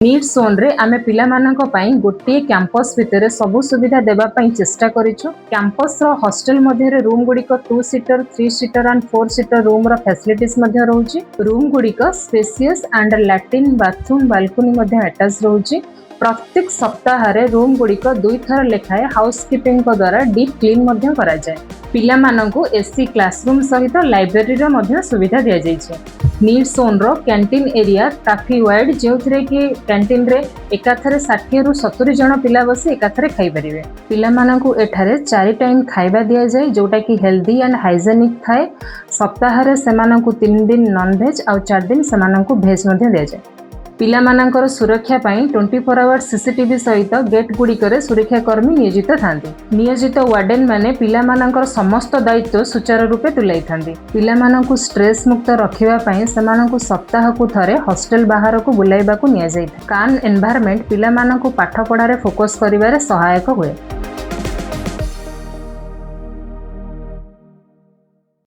NEET zone रे आमे पिला मानक पई गोटे कैंपस भितर सबु सुविधा देबा पई चेष्टा करिछु। कैंपस रो हॉस्टल मध्ये रे रूम गुडी को 2 seater 3 seater and 4 seater room रो फैसिलिटीज मध्ये रहउची। रूम गुडी को spacious and latrine bathroom balcony मध्ये अटैच रहउची। प्रत्येक सप्ताह रे रूम गुडी को 2 थर लेखाए हाउसकीपिंग को द्वारा डीप क्लीन मध्ये करा जाय। पिला मानकु एसी क्लासरूम सहित लाइब्रेरी रो मध्ये सुविधा दिया जाय छै। नीट जोन रो कैंटीन एरिया काफी वाइड जेउथरे कि कैंटीन रे एकाथरे 60 रु 70 जन पिला बसी एकाथरे खाई परिबे। पिला मानकु एठारे 4 टाइम खाइबा दिया जाय जोटा कि हेल्दी एंड हाइजेनिक थाए। सप्ताह रे सेमानकु 3 दिन नॉन वेज और 4 दिन सेमानकु वेज मध्ये दिया जाय। पिला मानकर सुरक्षा पाई 24 आवर सीसीटीवी सहित गेट गुडी करे सुरक्षा कर्मी नियोजित थांती। नियोजित वार्डन माने पिला मानकर समस्त दायित्व सुचारू रूपे तुलाई थांती। पिला मानकु स्ट्रेस मुक्त रखिबा पाई सेमानकु सप्ताह को थरे हॉस्टल बाहर को बुलाइबा को निया जाय। कान एनवायरनमेंट पिला मानकु पाठ पढ़ारे फोकस करिवारे सहायक हुए।